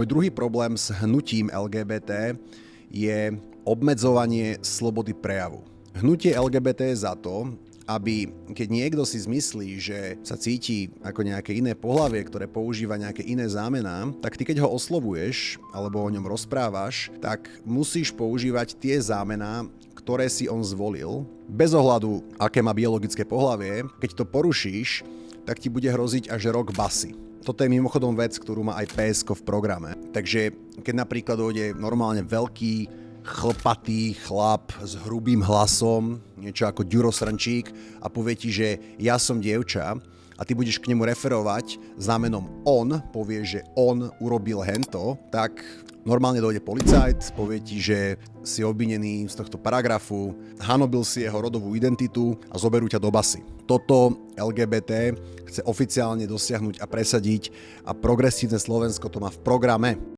Môj druhý problém s hnutím LGBT je obmedzovanie slobody prejavu. Hnutie LGBT je za to, aby keď niekto si zmyslí, že sa cíti ako nejaké iné pohlavie, ktoré používa nejaké iné zámená, tak ty keď ho oslovuješ alebo o ňom rozprávaš, tak musíš používať tie zámená, ktoré si on zvolil, bez ohľadu, aké má biologické pohlavie. Keď to porušíš, tak ti bude hroziť až rok basy. Toto je mimochodom vec, ktorú má aj PSK v programe. Takže keď napríklad dojde normálne veľký chlpatý chlap s hrubým hlasom, niečo ako Ďuro Srnčík a povie ti, že ja som dievča a ty budeš k nemu referovať zámenom on, povie, že on urobil hento, tak normálne dojde policajt, povie ti, že si obvinený z tohto paragrafu, hanobil si jeho rodovú identitu a zoberú ťa do basy. Toto LGBT chce oficiálne dosiahnuť a presadiť a progresívne Slovensko to má v programe.